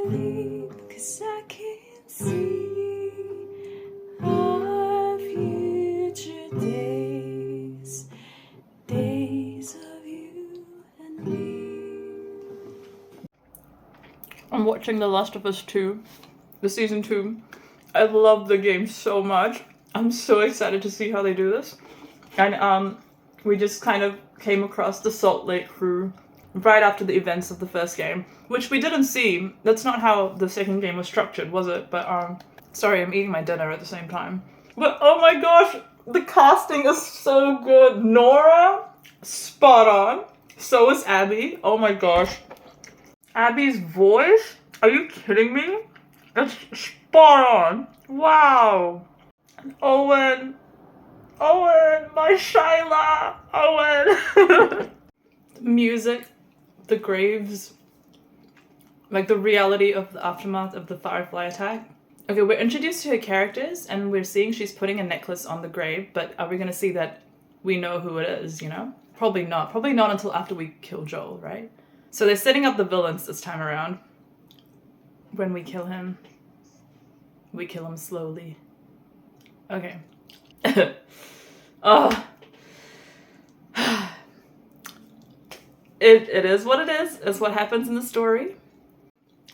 sleep, 'cause I can't see our future days, days of you and me. I'm watching The Last of Us 2, the season 2. I love the game so much. I'm so excited to see how they do this. And we just kind of came across the Salt Lake crew right after the events of the first game, which we didn't see. That's not how the second game was structured, was it? But sorry, I'm eating my dinner at the same time. But oh my gosh, the casting is so good. Nora, spot on. So is Abby. Oh my gosh. Abby's voice? Are you kidding me? It's spot on. Wow. Owen, my Shyla, Owen. Music, the graves, like the reality of the aftermath of the Firefly attack. Okay, we're introduced to her characters and we're seeing she's putting a necklace on the grave, but are we gonna see that we know who it is, you know? Probably not. Probably not until after we kill Joel, right? So they're setting up the villains this time around. When we kill him slowly. Okay. Oh. It is what it is. It's what happens in the story.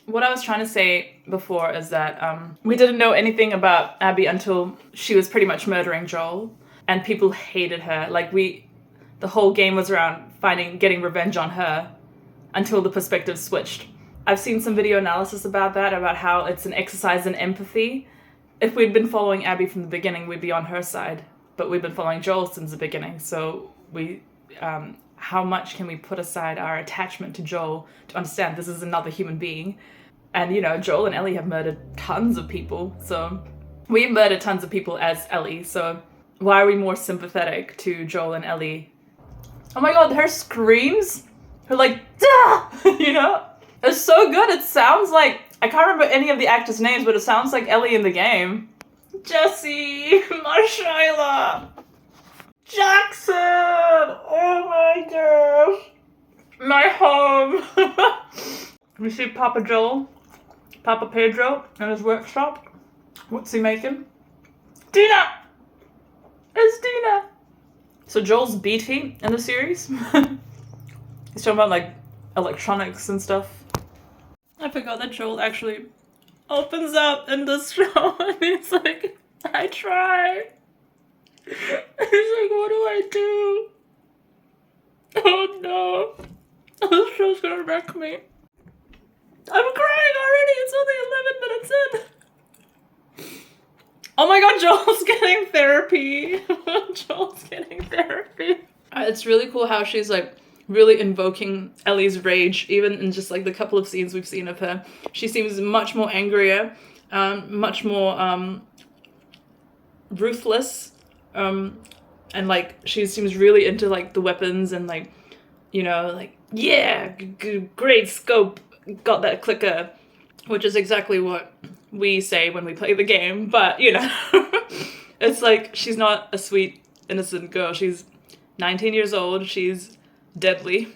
What I was trying to say before is that we didn't know anything about Abby until she was pretty much murdering Joel, and people hated her. Like the whole game was around getting revenge on her until the perspective switched. I've seen some video analysis about that, about how it's an exercise in empathy. If we'd been following Abby from the beginning, we'd be on her side, but we've been following Joel since the beginning. So how much can we put aside our attachment to Joel to understand this is another human being? And, you know, Joel and Ellie have murdered tons of people. So we've murdered tons of people as Ellie. So why are we more sympathetic to Joel and Ellie? Oh my god, her screams, her like, "Dah!" You know? It's so good. It sounds like, I can't remember any of the actors' names, but it sounds like Ellie in the game. Jesse, Marshyla, Jackson, oh my gosh, my home. We see Papa Pedro in his workshop. What's he making? Dina! It's Dina! So Joel's beefy in the series. He's talking about like electronics and stuff. I forgot that Joel actually opens up in this show and he's like, I try. He's like, what do I do? Oh no. This show's gonna wreck me. I'm crying already. It's only 11 minutes in. Oh my god, Joel's getting therapy. Joel's getting therapy. It's really cool how she's like really invoking Ellie's rage, even in just like the couple of scenes we've seen of her. She seems much more angrier, much more ruthless, and like she seems really into like the weapons and like, you know, like, yeah, great scope, got that clicker, which is exactly what we say when we play the game, but you know, it's like she's not a sweet, innocent girl. She's 19 years old, she's deadly.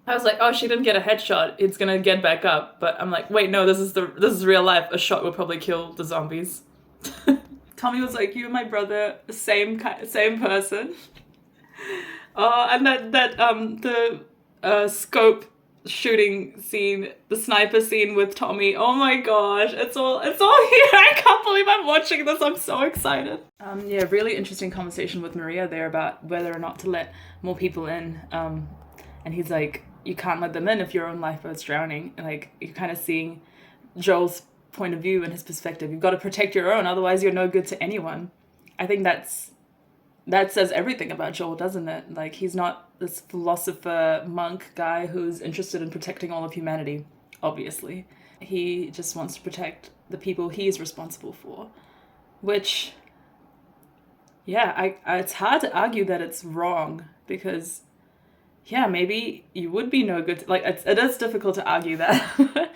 I was like, oh, she didn't get a headshot, it's gonna get back up. But I'm like, wait, no, this is real life. A shot will probably kill the zombies. Tommy was like, you and my brother, same person. Oh, and the scope shooting scene, the sniper scene with Tommy. Oh my gosh, it's all here. I can't believe I'm watching this. I'm so excited. Yeah, really interesting conversation with Maria there about whether or not to let more people in. And he's like, you can't let them in if your own lifeboat's drowning. And like, you're kind of seeing Joel's point of view and his perspective. You've got to protect your own, otherwise you're no good to anyone. I think that says everything about Joel, doesn't it? Like, he's not this philosopher monk guy who's interested in protecting all of humanity, obviously. He just wants to protect the people he's responsible for, which, yeah, it's hard to argue that it's wrong, because, yeah, maybe you would be no good like, it is difficult to argue that.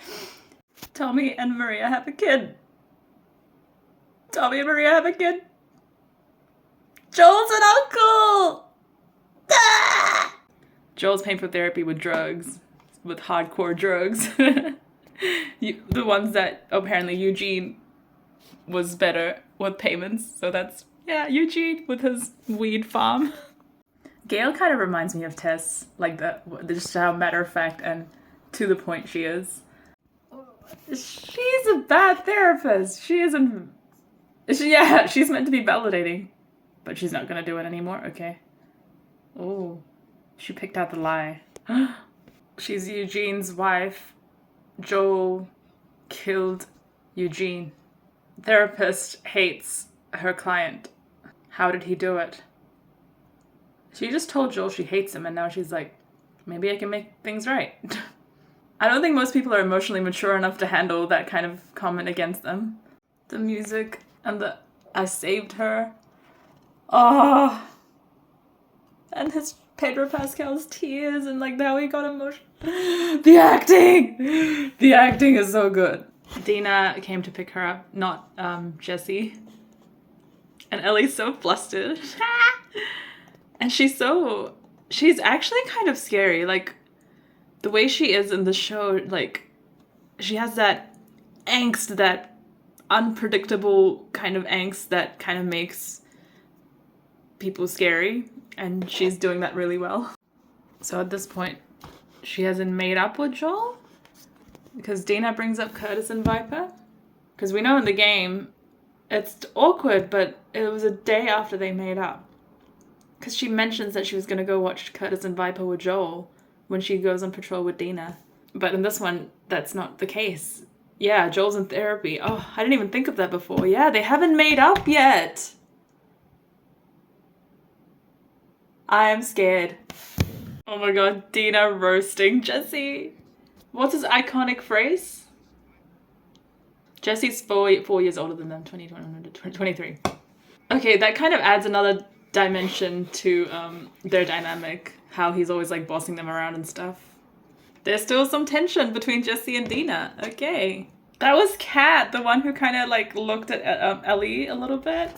Tommy and Maria have a kid. Joel's an uncle! Ah! Joel's paying for therapy with drugs. With hardcore drugs. The ones that apparently Eugene was better with payments. So that's, yeah, Eugene with his weed farm. Gail kind of reminds me of Tess, like just how matter of fact and to the point she is. She's a bad therapist. She isn't. She's meant to be validating, but she's not gonna do it anymore. Okay. Oh, she picked out the lie. She's Eugene's wife. Joel killed Eugene. Therapist hates her client. How did he do it? She just told Joel she hates him, and now she's like, maybe I can make things right. I don't think most people are emotionally mature enough to handle that kind of comment against them. The music and the I saved her. Oh. And his Pedro Pascal's tears and like how he got emotional. The acting! The acting is so good. Dina came to pick her up, not Jesse. And Ellie's so flustered. And she's actually kind of scary. Like, the way she is in the show, like, she has that angst, that unpredictable kind of angst that kind of makes people scary. And she's doing that really well. So at this point, she hasn't made up with Joel. Because Dina brings up Curtis and Viper. Because we know in the game, it's awkward, but it was a day after they made up. Because she mentions that she was going to go watch Curtis and Viper with Joel when she goes on patrol with Dina. But in this one, that's not the case. Yeah, Joel's in therapy. Oh, I didn't even think of that before. Yeah, they haven't made up yet. I am scared. Oh my god, Dina roasting Jesse. What's his iconic phrase? Jesse's 4 years older than them, 23. Okay, that kind of adds another dimension to their dynamic. How he's always like bossing them around and stuff. There's still some tension between Jesse and Dina. Okay. That was Kat, the one who kind of like looked at Ellie a little bit.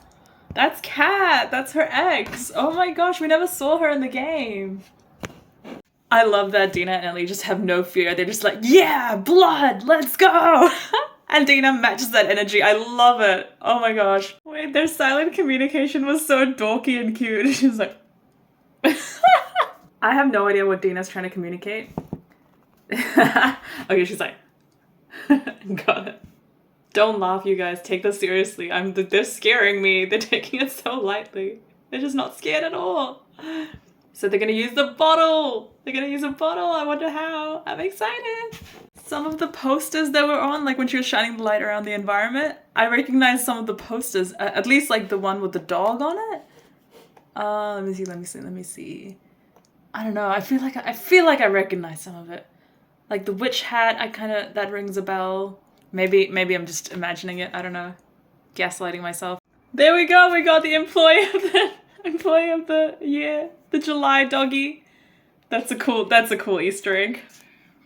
That's Kat. That's her ex. Oh my gosh, we never saw her in the game. I love that Dina and Ellie just have no fear. They're just like, yeah, blood, let's go. And Dina matches that energy. I love it. Oh my gosh. Wait, their silent communication was so dorky and cute. She was like... I have no idea what Dina's trying to communicate. Okay, she's like... Got it. Don't laugh, you guys. Take this seriously. They're scaring me. They're taking it so lightly. They're just not scared at all. So they're gonna use the bottle. They're gonna use a bottle. I wonder how. I'm excited. Some of the posters that were on, like when she was shining the light around the environment, I recognized some of the posters. At least like the one with the dog on it. Let me see. I don't know. I feel like I recognize some of it. Like the witch hat. That rings a bell. Maybe I'm just imagining it. I don't know. Gaslighting myself. There we go. We got the employee of the year. The July doggy. That's a cool Easter egg.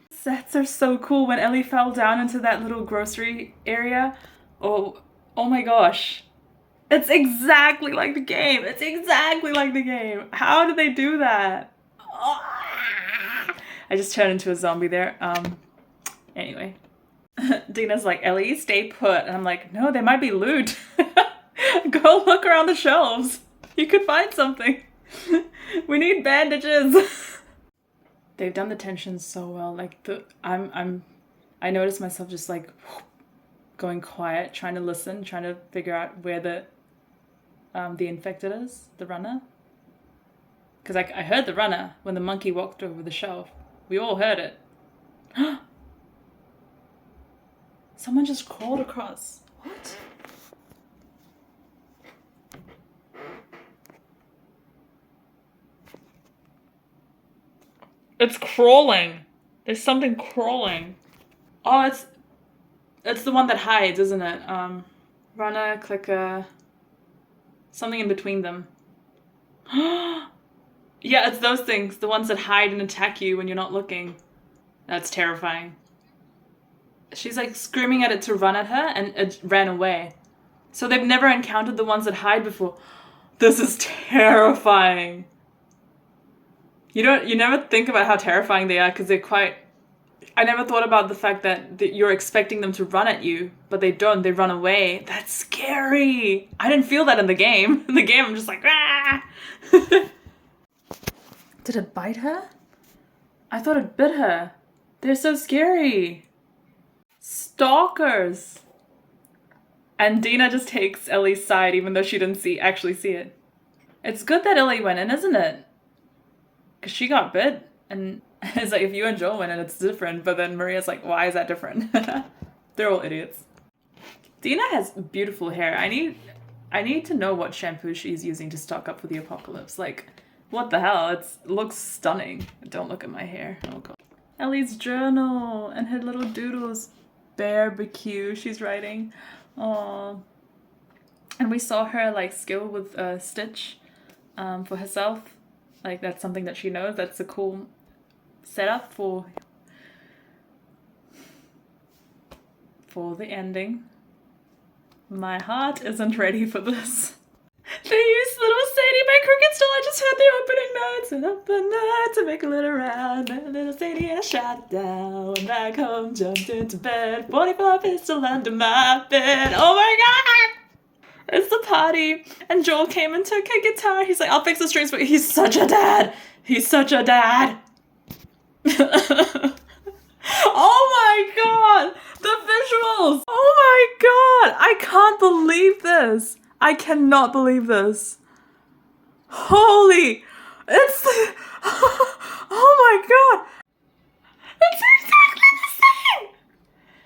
Sets are so cool. When Ellie fell down into that little grocery area. Oh my gosh. It's exactly like the game. It's exactly like the game. How did they do that? Oh. I just turned into a zombie there. Anyway. Dina's like, Ellie, stay put. And I'm like, no, there might be loot. Go look around the shelves. You could find something. We need bandages. They've done the tension so well. Like I noticed myself just like going quiet, trying to listen, trying to figure out where the infected is, the runner. Because I heard the runner when the monkey walked over the shelf. We all heard it. Someone just crawled across. What? It's crawling. There's something crawling. Oh, it's the one that hides, isn't it? Runner, clicker, something in between them. Yeah, it's those things. The ones that hide and attack you when you're not looking. That's terrifying. She's like screaming at it to run at her and it ran away. So they've never encountered the ones that hide before. This is terrifying. You never think about how terrifying they are because they're quite I never thought about the fact that you're expecting them to run at you, but they don't. They run away. That's scary. I didn't feel that in the game. In the game, I'm just like, ah! Did it bite her? I thought it bit her. They're so scary. Stalkers. And Dina just takes Ellie's side even though she didn't actually see it. It's good that Ellie went in, isn't it? Because she got bit. And it's like, if you and Joel went in, it's different. But then Maria's like, why is that different? They're all idiots. Dina has beautiful hair. I need to know what shampoo she's using to stock up for the apocalypse. Like, what the hell? It looks stunning. Don't look at my hair. Oh god. Ellie's journal and her little doodles. Barbecue, she's writing. Aww. And we saw her like skill with Stitch for herself. Like that's something that she knows. That's a cool setup for the ending. My heart isn't ready for this. They used Little Sadie by Crooked Still. I just heard the opening notes and open night to make a little round. And Little Sadie I shot down. Went back home, jumped into bed. 45 pistol under my bed. Oh my god! It's the party. And Joel came and took her guitar. He's like, I'll fix the strings, but he's such a dad. He's such a dad. Oh my god! The visuals! Oh my god! I can't believe this. I cannot believe this. Holy! It's... Oh my god! It's exactly the same!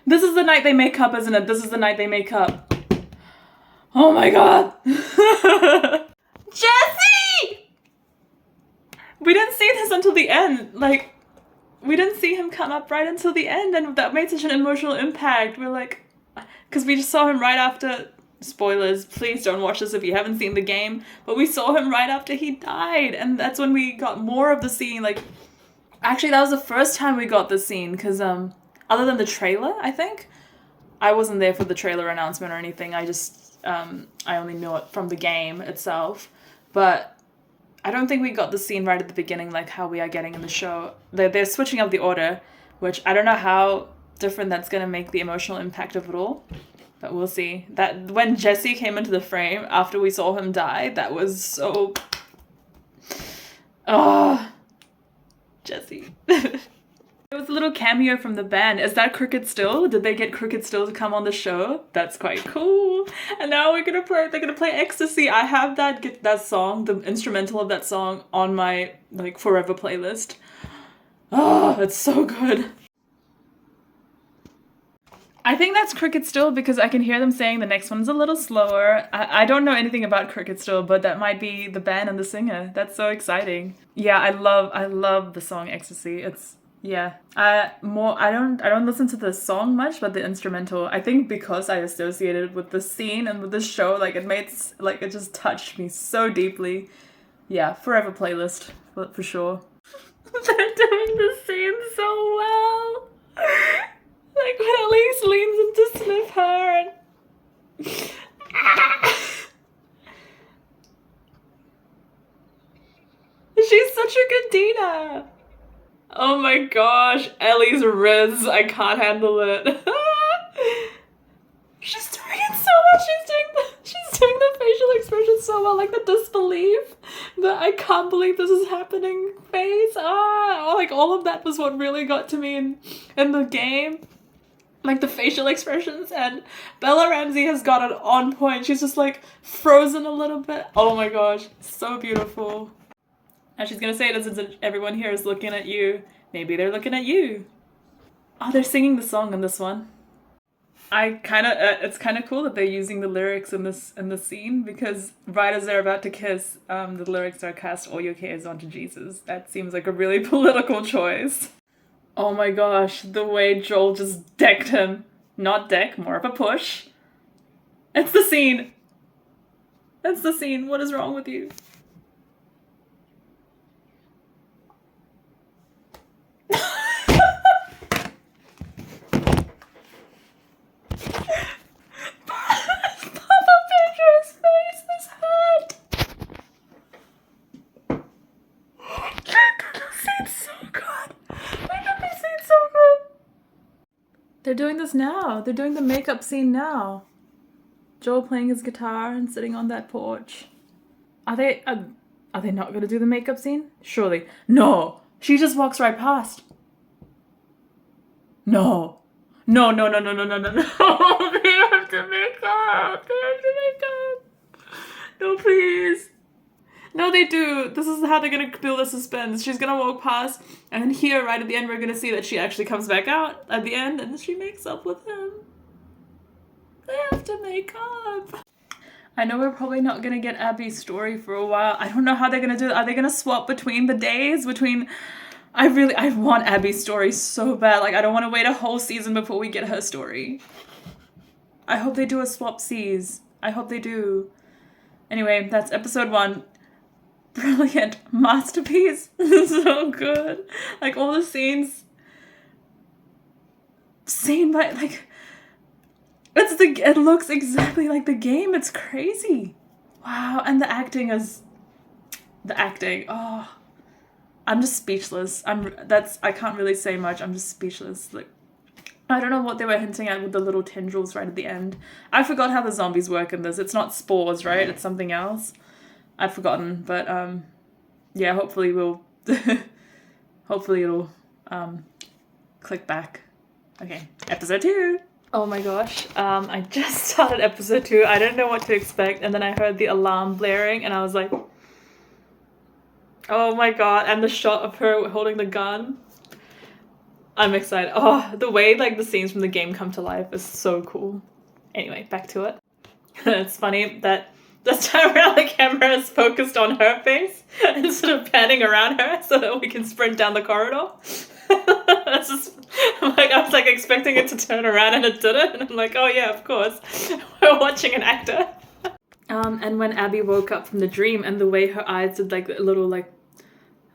This is the night they make up, isn't it? This is the night they make up. Oh my god! Jesse! We didn't see this until the end. Like, we didn't see him come up right until the end, and that made such an emotional impact. We're like... Because we just saw him right after... Spoilers, please don't watch this if you haven't seen the game. But we saw him right after he died, and that's when we got more of the scene. Like, actually, that was the first time we got the scene, because other than the trailer, I think. I wasn't there for the trailer announcement or anything. I just, I only knew it from the game itself. But I don't think we got the scene right at the beginning, like how we are getting in the show. They're switching up the order, which I don't know how different that's going to make the emotional impact of it all. But we'll see. That when Jesse came into the frame after we saw him die, that was so... Oh, Jesse. There was a little cameo from the band. Is that Crooked Still? Did they get Crooked Still to come on the show? That's quite cool. And now they're gonna play Ecstasy. I have that song, the instrumental of that song, on my like forever playlist. Oh, it's so good. I think that's Crooked Still because I can hear them saying the next one's a little slower. I don't know anything about Crooked Still, but that might be the band and the singer. That's so exciting. Yeah, I love the song Ecstasy. It's yeah. I don't listen to the song much, but the instrumental. I think because I associated it with the scene and with the show, like it just touched me so deeply. Yeah, forever playlist for sure. They're doing the scene so well. Like when Elise leans in to sniff her and... She's such a good Dina! Oh my gosh, Ellie's riz, I can't handle it. She's doing it so well, she's doing the facial expression so well, like the disbelief, the I can't believe this is happening face, like all of that was what really got to me in the game. Like the facial expressions, and Bella Ramsey has got it on point. She's just like frozen a little bit. Oh my gosh, so beautiful. And she's gonna say it since everyone here is looking at you. Maybe they're looking at you. Oh, they're singing the song in this one. It's kind of cool that they're using the lyrics in the scene because right as they're about to kiss, the lyrics are cast all your cares onto Jesus. That seems like a really political choice. Oh my gosh, the way Joel just decked him. Not deck, more of a push. It's the scene. It's the scene. What is wrong with you? Papa Pedro's face is hurt. This scene's so good. Why did this scene so good? They're doing this now. They're doing the makeup scene now. Joel playing his guitar and sitting on that porch. Are they not gonna do the makeup scene? Surely. No! She just walks right past. No. No, no, no, no, no, no, no, no. They have to make up. They have to make up. No, please. No, they do. This is how they're gonna build the suspense. She's gonna walk past, and then here, right at the end, we're gonna see that she actually comes back out at the end, and she makes up with him. They have to make up. I know we're probably not gonna get Abby's story for a while. I don't know how they're gonna do it. Are they gonna swap between the days? I want Abby's story so bad. Like, I don't want to wait a whole season before we get her story. I hope they do a swap seas. I hope they do. Anyway, that's episode 1. Brilliant. Masterpiece. So good. Like, all the scenes. Scene by, like... It looks exactly like the game. It's crazy. Wow. And the acting is... The acting. Oh... I'm just speechless. I can't really say much. I'm just speechless. Like, I don't know what they were hinting at with the little tendrils right at the end. I forgot how the zombies work in this. It's not spores, right? It's something else. I've forgotten, but yeah, hopefully hopefully it'll click back. Okay, episode 2. Oh my gosh. I just started episode 2. I didn't know what to expect, and then I heard the alarm blaring, and I was like, oh my god, and the shot of her holding the gun. I'm excited. Oh, the way like the scenes from the game come to life is so cool. Anyway, back to it. It's funny that this time around the camera is focused on her face instead of panning around her so that we can sprint down the corridor. That's just, I was like expecting it to turn around and it didn't, and I'm like, oh yeah, of course. We're watching an actor. And when Abby woke up from the dream and the way her eyes did like a little like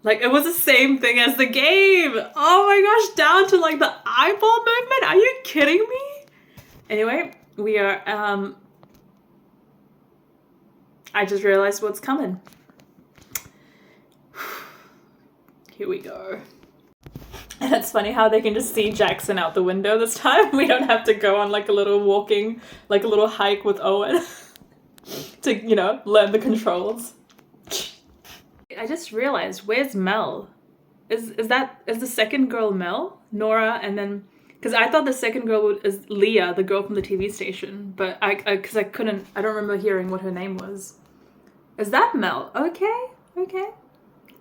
it was the same thing as the game. Oh my gosh, down to like the eyeball movement. Are you kidding me? Anyway, we are, I just realized what's coming. Here we go. And it's funny how they can just see Jackson out the window this time. We don't have to go on like a little hike with Owen to, you know, learn the controls. I just realized, where's Mel? Is the second girl Mel? Nora, and then, because I thought the second girl is Leah, the girl from the TV station, but I don't remember hearing what her name was. Is that Mel? Okay.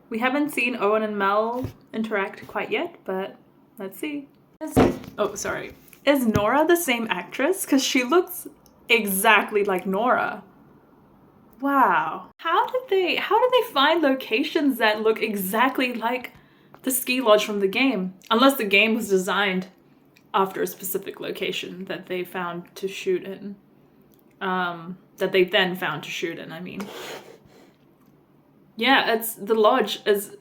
We haven't seen Owen and Mel interact quite yet, but let's see. Is Nora the same actress? Because she looks exactly like Nora. Wow. How did they find locations that look exactly like the ski lodge from the game? Unless the game was designed after a specific location that they found to shoot in. That they then found to shoot in, I mean. Yeah, the lodge is,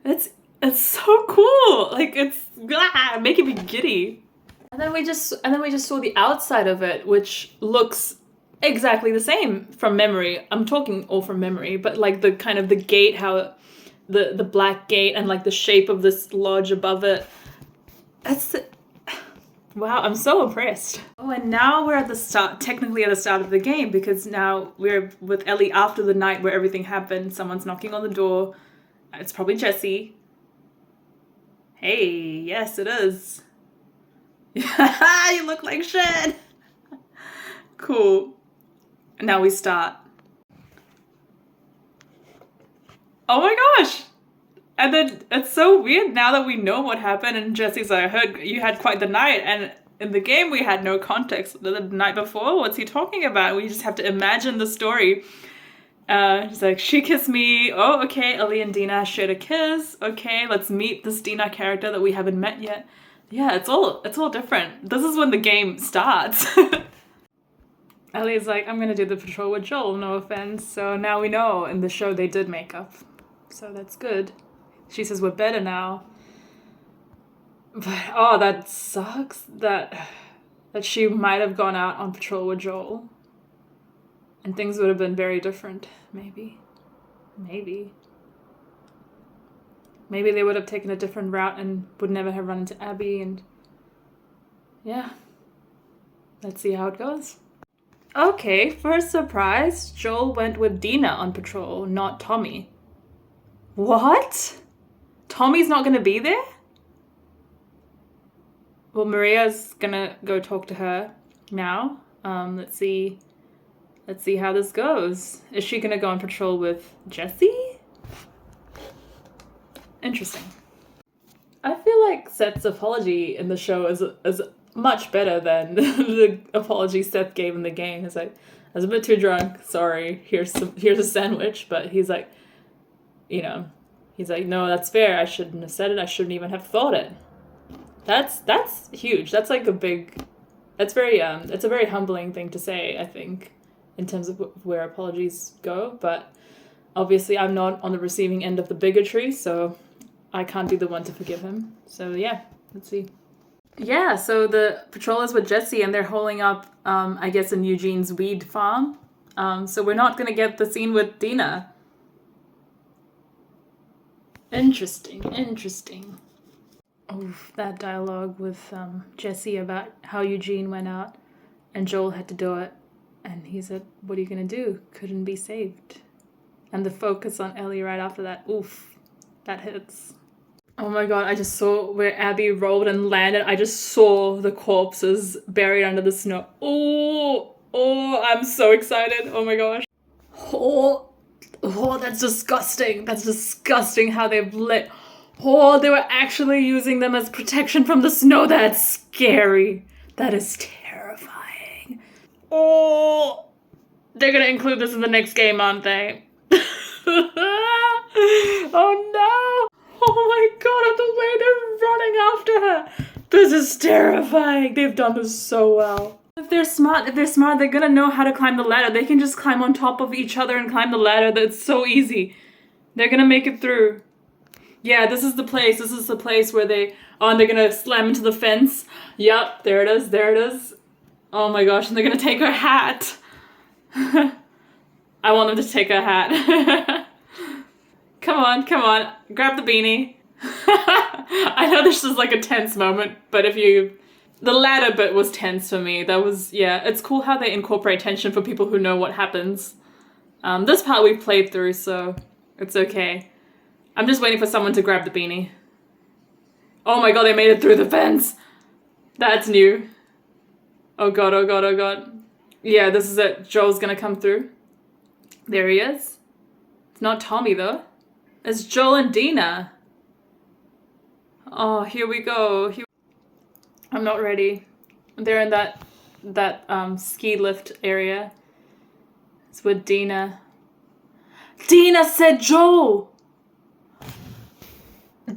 it's so cool. Like, it's making me giddy. And then we just saw the outside of it, which looks exactly the same from memory. I'm talking all from memory, but like the kind of the gate, how the black gate and like the shape of this lodge above it. Wow, I'm so impressed. Oh, and now we're technically at the start of the game, because now we're with Ellie after the night where everything happened. Someone's knocking on the door. It's probably Jesse. Hey, yes it is. You look like shit. Cool. Now we start. Oh my gosh! And then it's so weird now that we know what happened, and Jesse's like, I heard you had quite the night, and in the game we had no context. The night before, what's he talking about? We just have to imagine the story. He's like, she kissed me. Oh, okay, Ellie and Dina shared a kiss. Okay, let's meet this Dina character that we haven't met yet. Yeah, it's all different. This is when the game starts. Ellie's like, I'm gonna do the patrol with Joel, no offense. So now we know in the show they did make up. So that's good. She says we're better now. But oh, that sucks that she might have gone out on patrol with Joel. And things would have been very different, maybe. Maybe they would have taken a different route and would never have run into Abby, and yeah, let's see how it goes. Okay, first surprise, Joel went with Dina on patrol, not Tommy. What? Tommy's not gonna be there? Well, Maria's gonna go talk to her now. Let's see how this goes. Is she gonna go on patrol with Jesse? Interesting. I feel like Seth's apology in the show is much better than the apology Seth gave in the game. He's like, I was a bit too drunk. Sorry. Here's a sandwich. But he's like, he's like, no, that's fair. I shouldn't have said it. I shouldn't even have thought it. That's huge. That's like that's very it's a very humbling thing to say, I think, in terms of where apologies go. But obviously, I'm not on the receiving end of the bigotry, so I can't be the one to forgive him. So yeah, let's see. Yeah, so the patrol is with Jesse and they're holding up, I guess, in Eugene's weed farm. So we're not going to get the scene with Dina. Interesting. Oh, that dialogue with Jesse about how Eugene went out and Joel had to do it. And he said, what are you going to do? Couldn't be saved. And the focus on Ellie right after that, oof, that hits. Oh my god, I just saw where Abby rolled and landed. I just saw the corpses buried under the snow. Oh, I'm so excited. Oh my gosh. Oh, that's disgusting. That's disgusting how they've lit. Oh, they were actually using them as protection from the snow. That's scary. That is terrifying. Oh, they're gonna include this in the next game, aren't they? Oh no! Oh my god, the way they're running after her! This is terrifying. They've done this so well. If they're smart, they're gonna know how to climb the ladder. They can just climb on top of each other and climb the ladder. That's so easy. They're gonna make it through. Yeah, this is the place. This is the place where they're gonna slam into the fence. Yep, there it is. Oh my gosh, and they're gonna take her hat. I want them to take her hat. Come on, grab the beanie. I know this is like a tense moment, but the ladder bit was tense for me. That was, yeah, it's cool how they incorporate tension for people who know what happens. This part we've played through, so it's okay. I'm just waiting for someone to grab the beanie. Oh my god, they made it through the fence! That's new. Oh god. Yeah, this is it. Joel's gonna come through. There he is. It's not Tommy, though. It's Joel and Dina. Oh, here we go. I'm not ready. They're in that ski lift area. It's with Dina. Dina said Joel!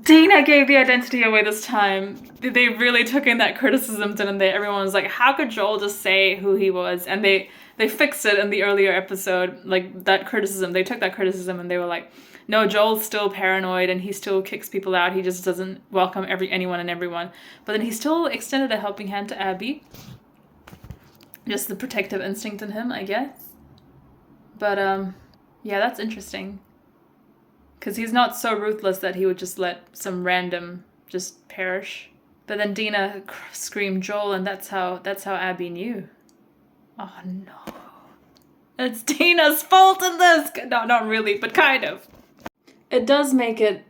Dina gave the identity away this time. They really took in that criticism, didn't they? Everyone was like, how could Joel just say who he was? And they fixed it in the earlier episode, like that criticism. They took that criticism and they were like, no, Joel's still paranoid and he still kicks people out. He just doesn't welcome anyone and everyone. But then he still extended a helping hand to Abby. Just the protective instinct in him, I guess. But, yeah, that's interesting. Because he's not so ruthless that he would just let some random just perish. But then Dina screamed Joel, and that's how Abby knew. Oh no. It's Dina's fault in this! No, not really, but kind of. It does make it,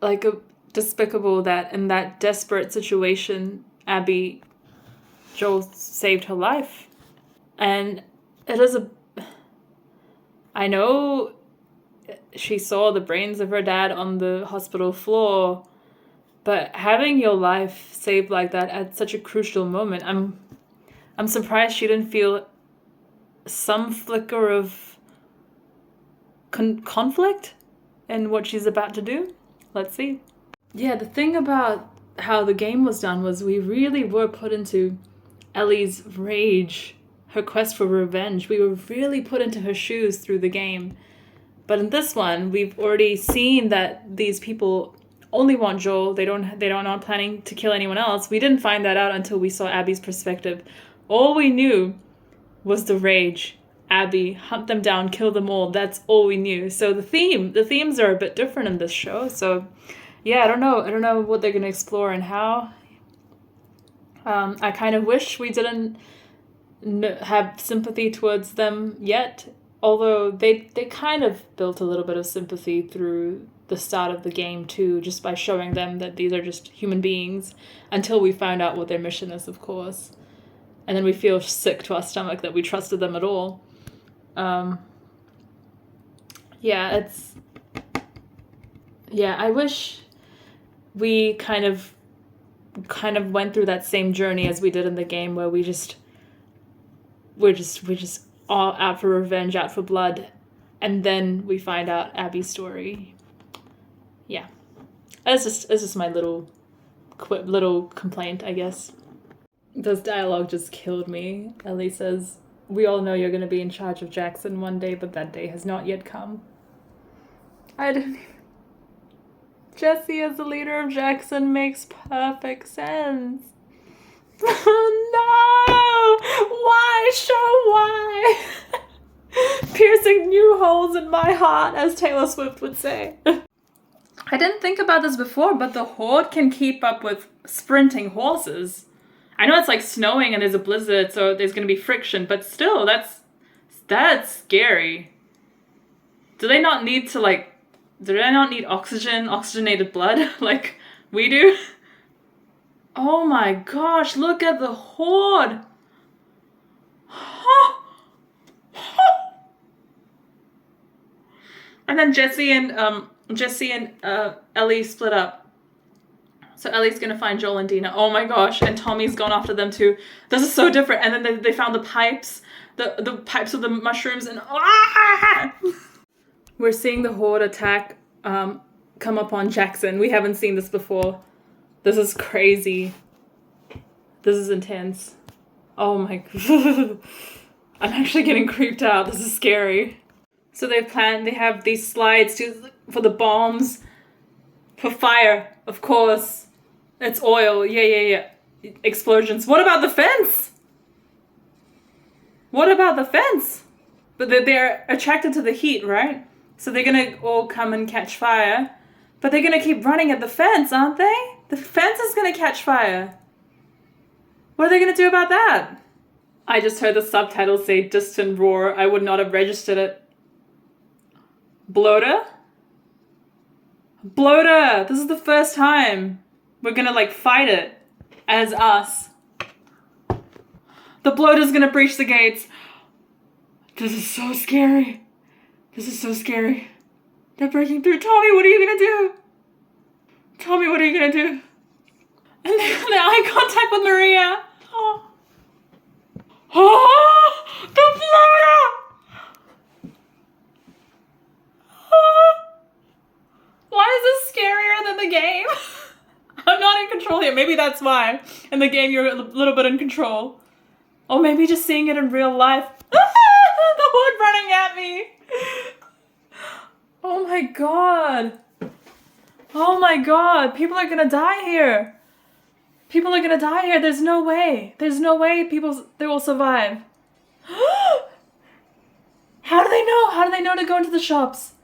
like, despicable that in that desperate situation, Joel saved her life. And it is I know she saw the brains of her dad on the hospital floor, but having your life saved like that at such a crucial moment, I'm surprised she didn't feel some flicker of conflict in what she's about to do. Let's see. Yeah, the thing about how the game was done was we really were put into Ellie's rage, her quest for revenge. We were really put into her shoes through the game. But in this one, we've already seen that these people only want Joel. They're not planning to kill anyone else. We didn't find that out until we saw Abby's perspective. All we knew was the rage. Abby, hunt them down, kill them all. That's all we knew. So the themes are a bit different in this show. So yeah, I don't know what they're gonna explore and how. I kind of wish we didn't have sympathy towards them yet, although they kind of built a little bit of sympathy through the start of the game too, just by showing them that these are just human beings, until we found out what their mission is, of course. And then we feel sick to our stomach that we trusted them at all. Yeah, I wish we kind of went through that same journey as we did in the game, where we're just all out for revenge, out for blood, and then we find out Abby's story. Yeah, it's just my little complaint, I guess. This dialogue just killed me. Ellie says, "We all know you're going to be in charge of Jackson one day, but that day has not yet come." I didn't. Jesse as the leader of Jackson makes perfect sense. No! Why? Show why! Piercing new holes in my heart, as Taylor Swift would say. I didn't think about this before, but the Horde can keep up with sprinting horses. I know it's like snowing and there's a blizzard, so there's gonna be friction, but still, that's scary. Do they not need oxygenated blood like we do? Oh my gosh, look at the Horde! And then Jesse and Ellie split up. So Ellie's gonna find Joel and Dina. Oh my gosh, and Tommy's gone after them too. This is so different. And then they found the pipes, the pipes with the mushrooms, and we're seeing the Horde attack come upon Jackson. We haven't seen this before. This is crazy. This is intense. Oh my god. I'm actually getting creeped out. This is scary. So they have these slides for the bombs. For fire, of course. It's oil. Yeah. Explosions. What about the fence? What about the fence? But they're attracted to the heat, right? So they're gonna all come and catch fire. But they're gonna keep running at the fence, aren't they? The fence is gonna catch fire. What are they gonna do about that? I just heard the subtitles say distant roar. I would not have registered it. Bloater? Bloater! This is the first time we're gonna fight it as us. The bloater's gonna breach the gates. This is so scary. This is so scary. They're breaking through. Tommy, what are you gonna do? Tommy, what are you gonna do? And the eye contact with Maria. Oh, the bloater! Why is this scarier than the game? I'm not in control here. Maybe that's why. In the game, you're a little bit in control. Or maybe just seeing it in real life. The Horde running at me. Oh my god. Oh my god. People are gonna die here. People are gonna die here. There's no way. There's no way they will survive. How do they know? How do they know to go into the shops?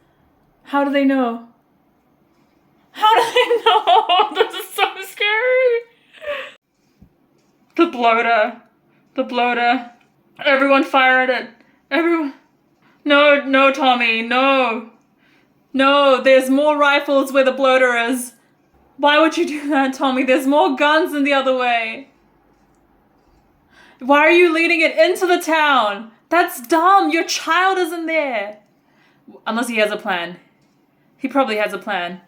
How do they know? How do they know? This is so scary. The bloater. The bloater. Everyone fire at it. Everyone. No, Tommy. No. No, there's more rifles where the bloater is. Why would you do that, Tommy? There's more guns in the other way. Why are you leading it into the town? That's dumb. Your child isn't there. Unless he has a plan. He probably has a plan.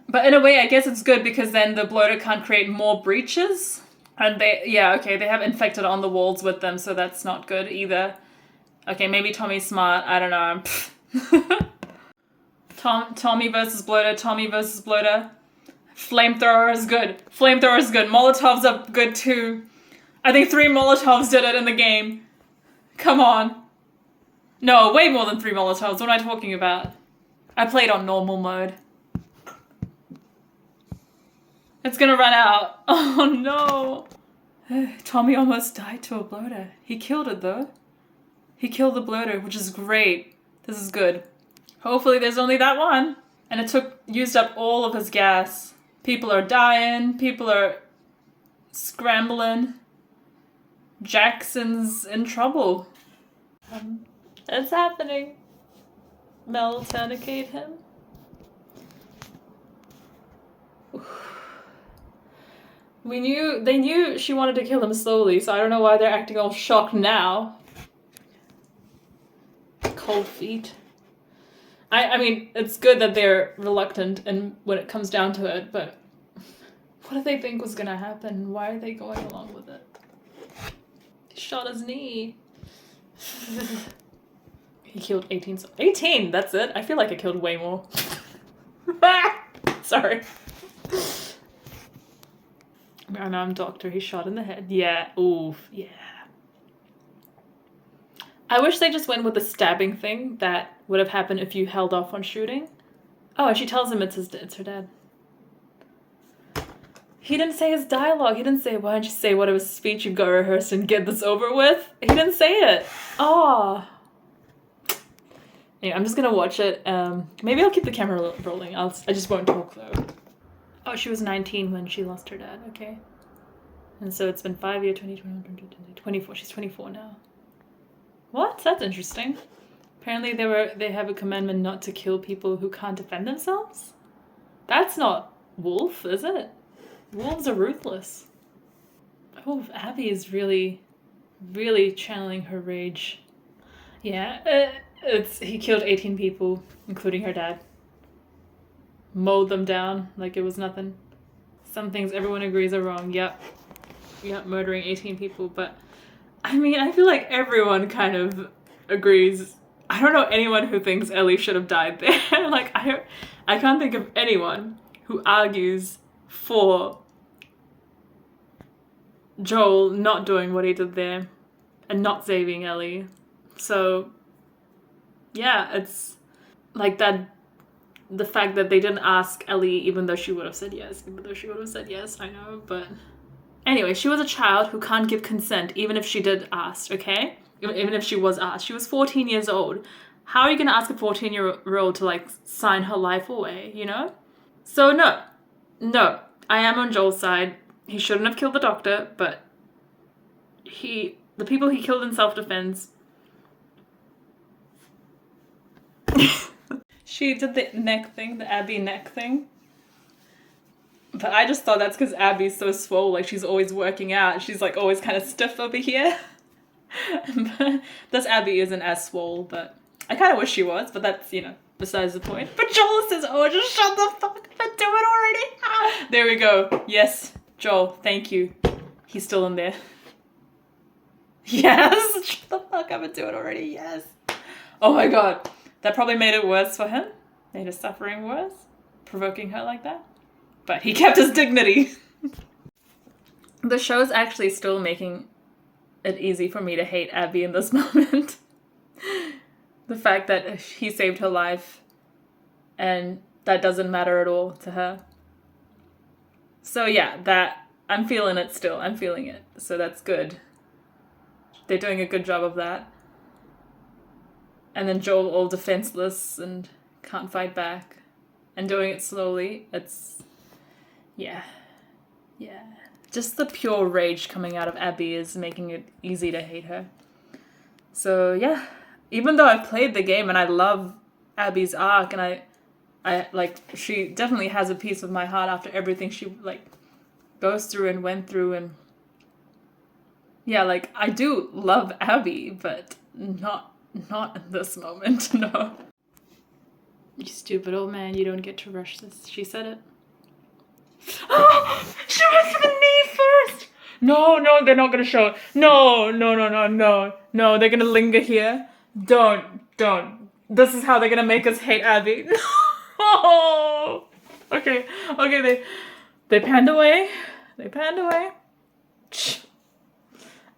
But in a way, I guess it's good because then the bloater can't create more breaches. And they have infected on the walls with them, so that's not good either. Okay, maybe Tommy's smart. I don't know. Tommy versus bloater. Tommy versus bloater. Flamethrower is good. Flamethrower is good. Molotovs are good too. I think 3 Molotovs did it in the game. Come on. No, way more than 3 Molotovs. What am I talking about? I played on normal mode. It's gonna run out. Oh no. Tommy almost died to a bloater. He killed it though. He killed the bloater, which is great. This is good. Hopefully there's only that one. And it used up all of his gas. People are dying. People are scrambling. Jackson's in trouble. It's happening. Mel tourniquet him. They knew she wanted to kill him slowly, so I don't know why they're acting all shocked now. Cold feet. I mean, it's good that they're reluctant and when it comes down to it, but what did they think was gonna happen? Why are they going along with it? He shot his knee. He killed 18. 18, that's it? I feel like I killed way more. Sorry. And I'm Doctor, he's shot in the head. Yeah, oof, yeah. I wish they just went with the stabbing thing that would have happened if you held off on shooting. Oh, and she tells him it's her dad. He didn't say his dialogue. He didn't say, why don't you say whatever speech you've got rehearsed and get this over with? He didn't say it. Oh. Anyway, I'm just gonna watch it. Maybe I'll keep the camera rolling. I just won't talk though. Oh, she was 19 when she lost her dad. Okay. And so it's been 5 years, 2021, 24. She's 24 now. What? That's interesting. Apparently they have a commandment not to kill people who can't defend themselves? That's not wolf, is it? Wolves are ruthless. Oh, Abby is really, really channeling her rage. Yeah, he killed 18 people, including her dad. Mowed them down like it was nothing. Some things everyone agrees are wrong. Yep, murdering 18 people, but I mean, I feel like everyone kind of agrees. I don't know anyone who thinks Ellie should have died there. Like, I can't think of anyone who argues for Joel not doing what he did there and not saving Ellie. So, yeah, it's like that. The fact that they didn't ask Ellie, even though she would have said yes. I know, but anyway, she was a child who can't give consent, even if she did ask, okay? Even if she was asked. She was 14 years old. How are you going to ask a 14-year-old to, like, sign her life away, you know? So, no, I am on Joel's side. He shouldn't have killed the doctor, but the people he killed in self-defense. She did the neck thing, the Abby neck thing. But I just thought that's because Abby's so swole, like she's always working out. She's like always kind of stiff over here. This Abby isn't as swole, but I kind of wish she was, but that's, besides the point. But Joel says, oh, just shut the fuck up and do it already. Ah. There we go. Yes, Joel, thank you. He's still in there. Yes, shut the fuck up and do it already, yes. Oh my god. That probably made it worse for him. Made his suffering worse. Provoking her like that. But he kept his dignity. The show's actually still making it easy for me to hate Abby in this moment. The fact that he saved her life and that doesn't matter at all to her. So yeah, I'm feeling it still. I'm feeling it. So that's good. They're doing a good job of that. And then Joel all defenseless and can't fight back. And doing it slowly. It's... Yeah. Just the pure rage coming out of Abby is making it easy to hate her. So yeah. Even though I've played the game and I love Abby's arc and I like, she definitely has a piece of my heart after everything she, like, goes through and went through and... Yeah, like, I do love Abby, but not in this moment, no. You stupid old man, you don't get to rush this. She said it. Oh, she went for the knee first! No, they're not gonna show it. No, they're gonna linger here. Don't. This is how they're gonna make us hate Abby. No! Okay, they panned away.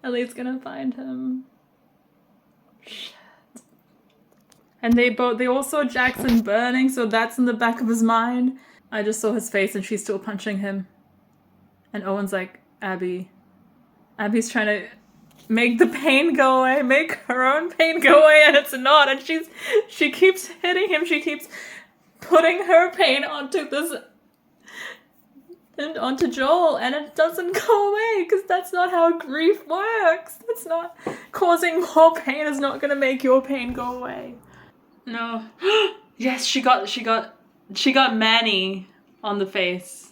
Ellie's gonna find him. Shit. And they all saw Jackson burning, so that's in the back of his mind. I just saw his face and she's still punching him. And Owen's like, Abby's trying to make the pain go away, make her own pain go away, and it's not. And she keeps hitting him, she keeps putting her pain onto and onto Joel, and it doesn't go away because that's not how grief works. That's not causing more pain is not gonna make your pain go away. No. Yes, she got Manny on the face,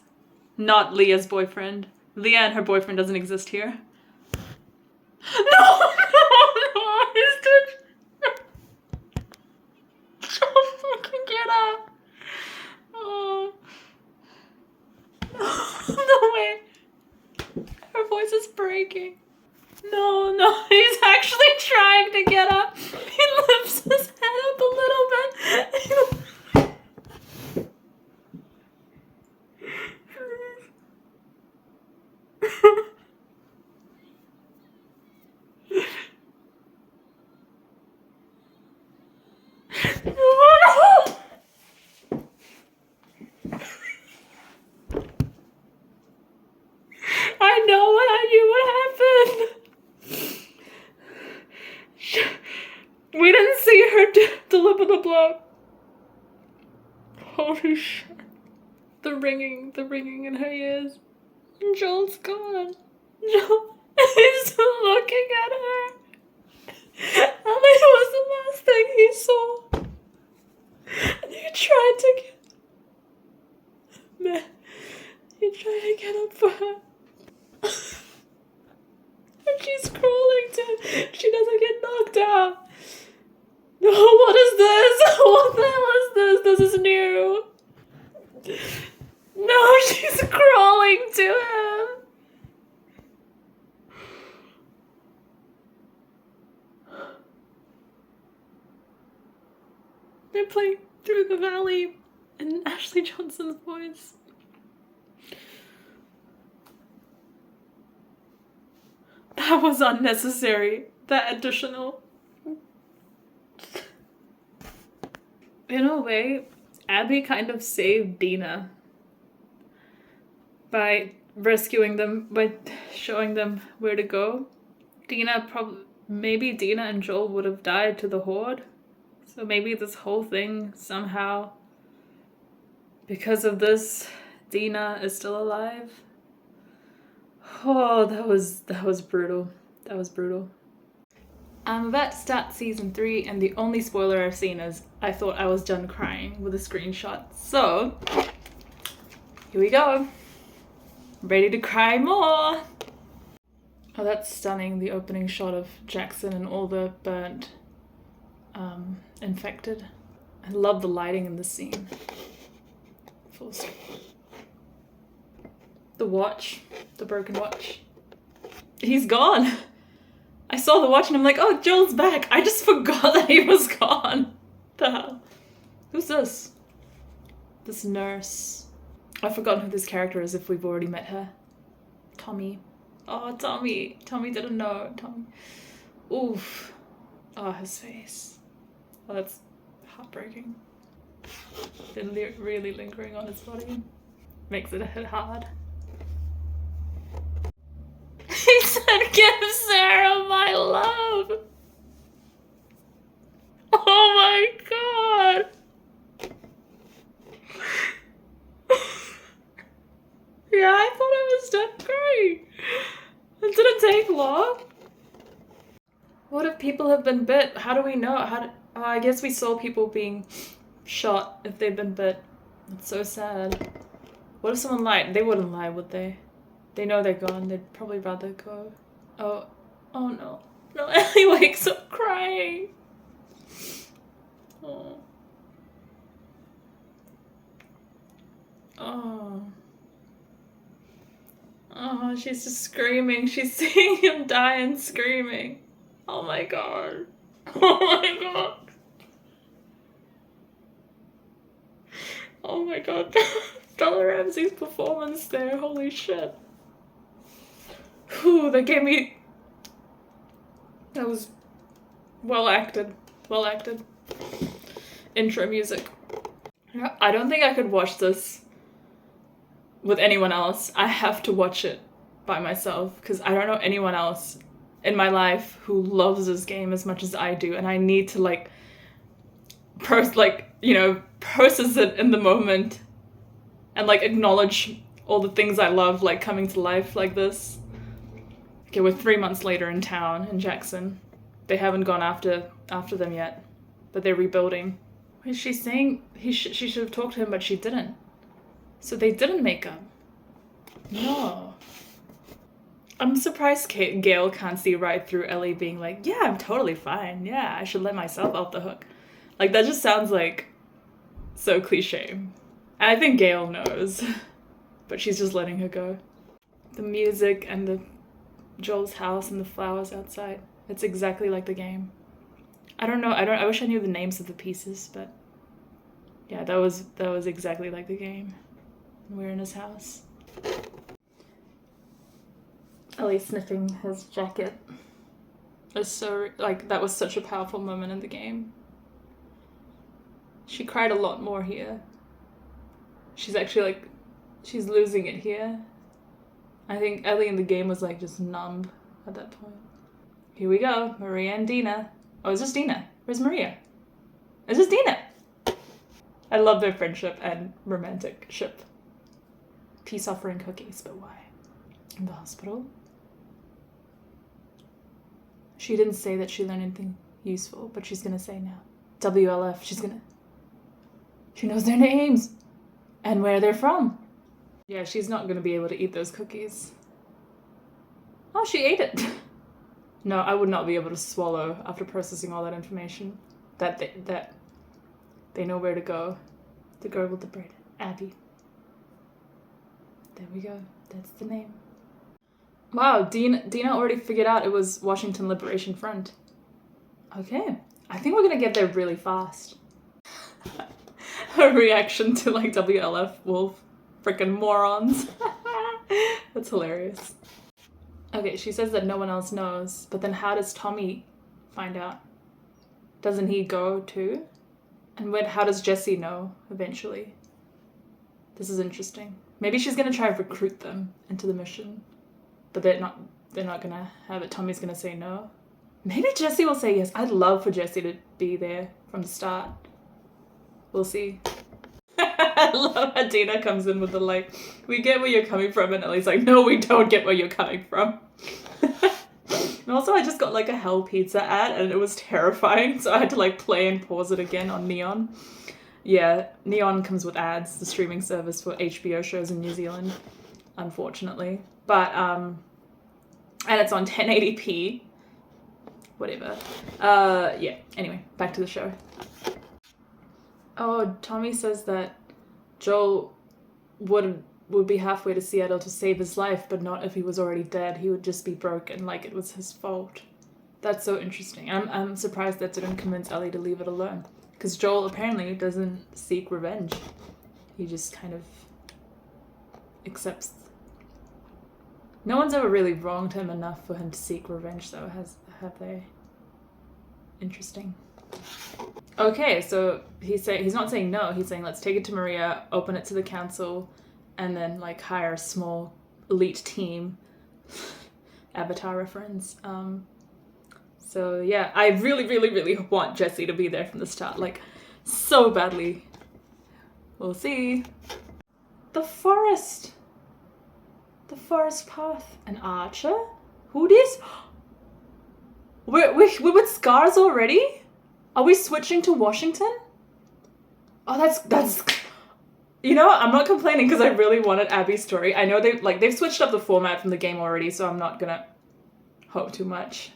not Leah's boyfriend. Leah and her boyfriend doesn't exist here. No, he's good. Don't fucking get up. Oh. No way. Her voice is breaking. No, he's actually trying to get up. He lifts his head up a little bit. I knew what happened. We didn't see her deliver the blow. Holy shit. The ringing in her ears. Joel's gone. Joel is looking at her. Ellie was the last thing he saw. And he tried to get up for her. And she's crawling to. She doesn't get knocked out. No, what is this? What the hell is this? This is new. No, she's crawling to him. They're playing Through the Valley in Ashley Johnson's voice. That was unnecessary. That additional. In a way, Abby kind of saved Dina by rescuing them, by showing them where to go. Maybe Dina and Joel would have died to the Horde. So maybe this whole thing somehow, because of this, Dina is still alive. Oh, that was brutal. That was brutal. I'm about to start season 3, and the only spoiler I've seen is I thought I was done crying with a screenshot. So, here we go. Ready to cry more. Oh, that's stunning, the opening shot of Jackson and all the burnt, infected. I love the lighting in this scene. Full screen. The watch, the broken watch. He's gone. I saw the watch and I'm like, oh, Joel's back. I just forgot that he was gone. The hell? Who's this? This nurse. I've forgotten who this character is if we've already met her. Tommy. Oh, Tommy. Tommy didn't know. Tommy. Oof. Oh, his face. Oh, that's heartbreaking. Been really lingering on his body. Makes it hit hard. He said, give Sarah my love. Oh my god. Yeah, I thought I was done crying. It didn't take long. What if people have been bit? How do we know? I guess we saw people being shot if they've been bit. It's so sad. What if someone lied? They wouldn't lie, would they? They know they're gone. They'd probably rather go. Oh no. No, Ellie wakes up crying. Oh. Oh, she's just screaming. She's seeing him die and screaming. Oh my god. Oh my god. Oh my god. Bella Ramsey's performance there. Holy shit. Whew, that gave me... That was well acted. Well acted. Intro music. I don't think I could watch this with anyone else. I have to watch it by myself because I don't know anyone else in my life who loves this game as much as I do, and I need to process it in the moment and acknowledge all the things I love, like, coming to life like this. Okay, we're 3 months later in town, in Jackson. They haven't gone after them yet, but they're rebuilding. Wait, she's saying she should have talked to him, but she didn't. So they didn't make up. No. I'm surprised Gail can't see right through Ellie being like, yeah, I'm totally fine. Yeah, I should let myself off the hook. Like, that just sounds like so cliche. And I think Gail knows, but she's just letting her go. The music and the Joel's house and the flowers outside. It's exactly like the game. I wish I knew the names of the pieces, but yeah, that was exactly like the game. We're in his house. Ellie sniffing his jacket. It's so, like, that was such a powerful moment in the game. She cried a lot more here. She's actually, like, she's losing it here. I think Ellie in the game was, like, just numb at that point. Here we go, Maria and Dina. Oh, is this Dina? Where's Maria? Is this Dina? I love their friendship and romantic ship. Peace offering cookies, but why? In the hospital? She didn't say that she learned anything useful, but she's gonna say now. WLF, she knows their names and where they're from. Yeah, she's not gonna be able to eat those cookies. Oh, she ate it. No, I would not be able to swallow after processing all that information. That they know where to go. The girl with the braid, Abby. There we go. That's the name. Wow, Dina already figured out it was Washington Liberation Front. Okay, I think we're gonna get there really fast. Her reaction to, like, WLF Wolf, frickin' morons. That's hilarious. Okay, she says that no one else knows, but then how does Tommy find out? Doesn't he go too? And how does Jessie know eventually? This is interesting. Maybe she's gonna try to recruit them into the mission, but they're not gonna have it. Tommy's gonna say no. Maybe Jessie will say yes. I'd love for Jessie to be there from the start. We'll see. I love how Dina comes in with the, like, we get where you're coming from, and Ellie's like, no, we don't get where you're coming from. And also, I just got, like, a Hell Pizza ad, and it was terrifying, so I had to, like, play and pause it again on Neon. Yeah, Neon comes with ads, the streaming service for HBO shows in New Zealand, unfortunately. But, and it's on 1080p. Whatever. Yeah, anyway, back to the show. Oh, Tommy says that Joel would be halfway to Seattle to save his life, but not if he was already dead. He would just be broken, like it was his fault. That's so interesting. I'm surprised that didn't convince Ellie to leave it alone. Because Joel apparently doesn't seek revenge. He just kind of accepts. No one's ever really wronged him enough for him to seek revenge, though, have they? Interesting. Okay, so he's not saying no. He's saying let's take it to Maria, open it to the council, and then, like, hire a small elite team. Avatar reference. So yeah, I really, really, really want Jessie to be there from the start, like, so badly. We'll see. The forest path. An archer? Who this? We're with scars already? Are we switching to Washington? Oh, that's. You know, I'm not complaining because I really wanted Abby's story. I know they've switched up the format from the game already, so I'm not gonna hope too much.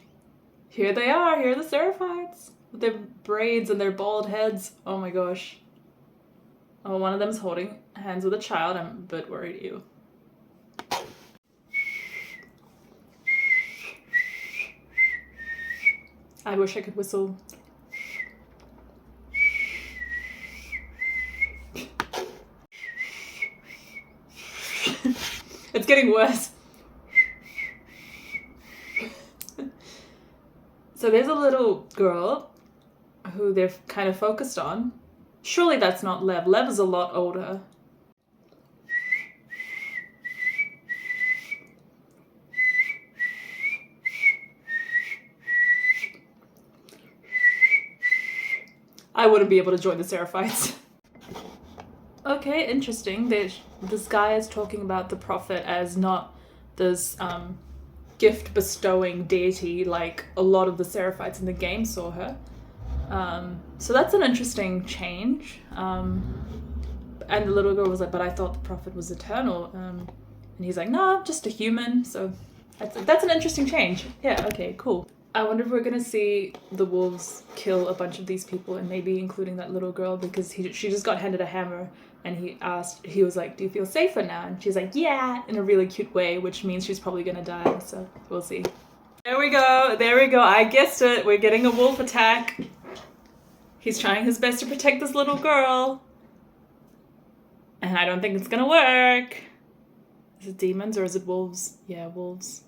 Here they are. Here are the Seraphites with their braids and their bald heads. Oh my gosh. Oh, one of them's holding hands with a child. I'm a bit worried. Ew. I wish I could whistle. It's getting worse. So there's a little girl who they're kind of focused on. Surely that's not Lev. Lev is a lot older. I wouldn't be able to join the Seraphites. Okay, interesting. This guy is talking about the prophet as not this gift bestowing deity like a lot of the Seraphites in the game saw her. So that's an interesting change. And the little girl was like, but I thought the prophet was eternal. And he's like, no, just a human. So that's an interesting change. Yeah, okay, cool. I wonder if we're gonna see the wolves kill a bunch of these people, and maybe including that little girl, because she just got handed a hammer, and he was like, do you feel safer now? And she's like, yeah, in a really cute way, which means she's probably gonna die, so we'll see. There we go, I guessed it, we're getting a wolf attack. He's trying his best to protect this little girl. And I don't think it's gonna work. Is it demons or is it wolves? Yeah, wolves.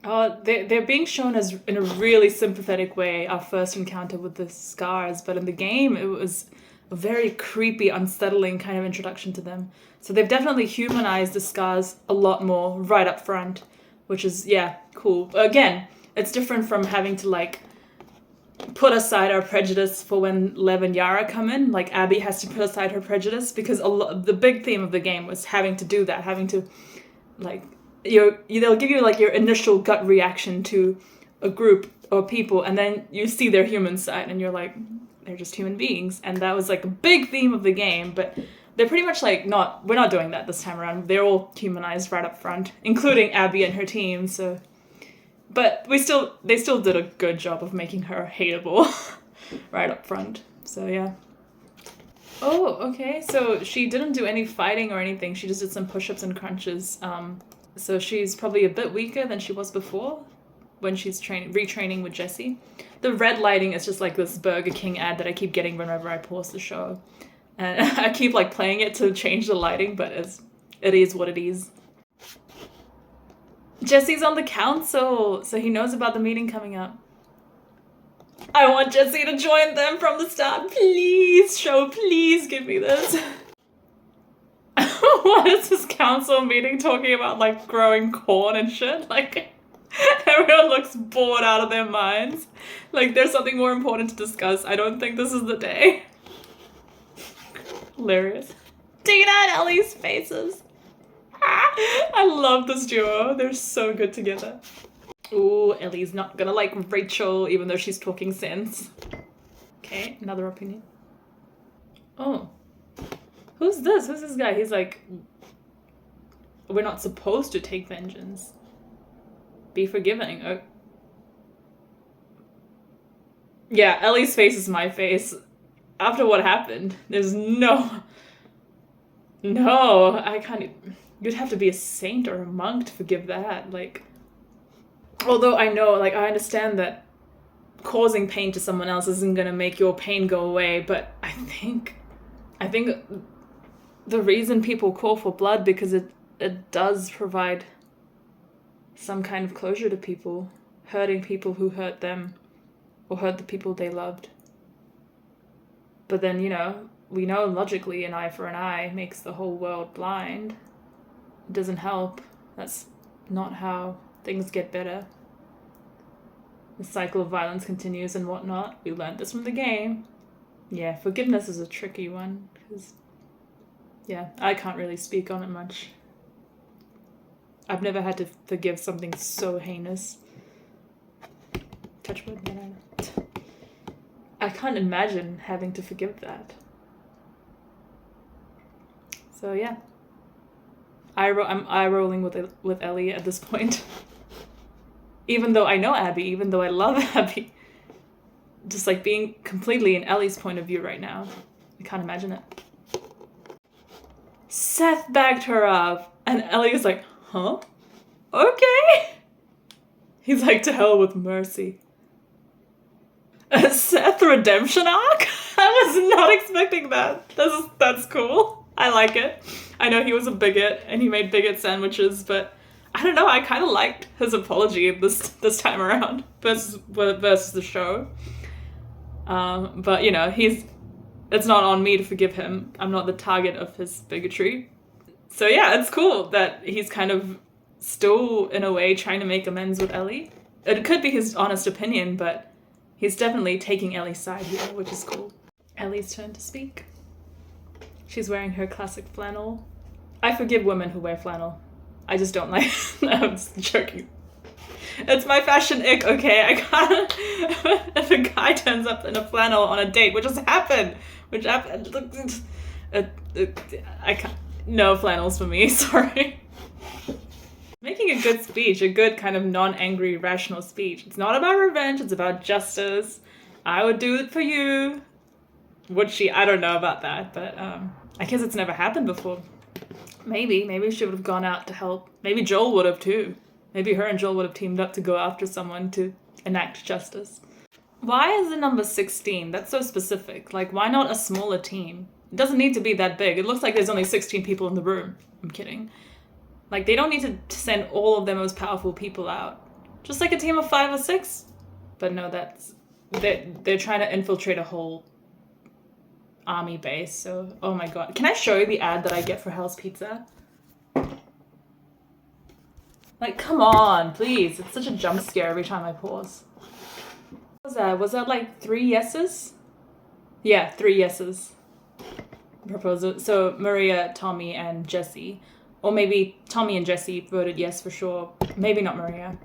Oh, they're being shown as in a really sympathetic way, our first encounter with the scars, but in the game it was a very creepy, unsettling kind of introduction to them. So they've definitely humanized the scars a lot more right up front, which is, yeah, cool. Again, it's different from having to like put aside our prejudice for when Lev and Yara come in. Like Abby has to put aside her prejudice because the big theme of the game was having to do that, having to like they'll give you like your initial gut reaction to a group or people, and then you see their human side and you're like, they're just human beings. And that was like a big theme of the game, but they're pretty much like we're not doing that this time around. They're all humanized right up front, including Abby and her team. So but they still did a good job of making her hateable right up front. So yeah. Oh, okay. So she didn't do any fighting or anything. She just did some push-ups and crunches. So she's probably a bit weaker than she was before when she's retraining with Jessie. The red lighting is just like this Burger King ad that I keep getting whenever I pause the show. And I keep like playing it to change the lighting, but it is what it is. Jesse's on the council, so he knows about the meeting coming up. I want Jesse to join them from the start. Please, show, please give me this. What is this council meeting talking about, like, growing corn and shit? Like, everyone looks bored out of their minds. Like, there's something more important to discuss. I don't think this is the day. Hilarious. Dina and Ellie's faces. I love this duo. They're so good together. Ooh, Ellie's not gonna like Rachel, even though she's talking sense. Okay, another opinion. Oh. Who's this? Who's this guy? He's like, we're not supposed to take vengeance. Be forgiving. Oh. Yeah, Ellie's face is my face. After what happened, there's no, I can't. You'd have to be a saint or a monk to forgive that. Like, although I know, like, I understand that causing pain to someone else isn't gonna make your pain go away, but I think the reason people call for blood because it does provide some kind of closure to people, hurting people who hurt them or hurt the people they loved. But then, you know, we know logically an eye for an eye makes the whole world blind. It doesn't help. That's not how things get better. The cycle of violence continues and whatnot. We learned this from the game. Yeah, forgiveness is a tricky one, because, yeah, I can't really speak on it much. I've never had to forgive something so heinous. Touch wood, whatever. I can't imagine having to forgive that. So yeah, I'm eye rolling with Ellie at this point. Even though I know Abby, even though I love Abby, just like being completely in Ellie's point of view right now, I can't imagine it. Seth backed her up, and Ellie is like, huh? Okay. He's like, to hell with mercy. A Seth redemption arc? I was not expecting that. That's cool. I like it. I know he was a bigot and he made bigot sandwiches, but I don't know, I kind of liked his apology this time around versus the show. But you know, it's not on me to forgive him. I'm not the target of his bigotry. So yeah, it's cool that he's kind of still, in a way, trying to make amends with Ellie. It could be his honest opinion, but he's definitely taking Ellie's side here, which is cool. Ellie's turn to speak. She's wearing her classic flannel. I forgive women who wear flannel. I just don't like. No, I'm just joking. It's my fashion ick, okay? I can't. If a guy turns up in a flannel on a date, which happened, I can't. No flannels for me. Sorry. Making a good speech, a good kind of non-angry, rational speech. It's not about revenge. It's about justice. I would do it for you. Would she? I don't know about that, but I guess it's never happened before. Maybe she would have gone out to help. Maybe Joel would have too. Maybe her and Joel would have teamed up to go after someone to enact justice. Why is the number 16? That's so specific. Like, why not a smaller team? It doesn't need to be that big. It looks like there's only 16 people in the room. I'm kidding. Like, they don't need to send all of their most powerful people out. Just like a team of 5 or 6. But no, they're trying to infiltrate a whole army base. So, oh my god. Can I show you the ad that I get for Hell's Pizza? Like, come on, please. It's such a jump scare every time I pause. What was that? Was that like 3 yeses? Yeah, 3 yeses. Proposal. So Maria, Tommy, and Jesse. Or maybe Tommy and Jesse voted yes for sure. Maybe not Maria.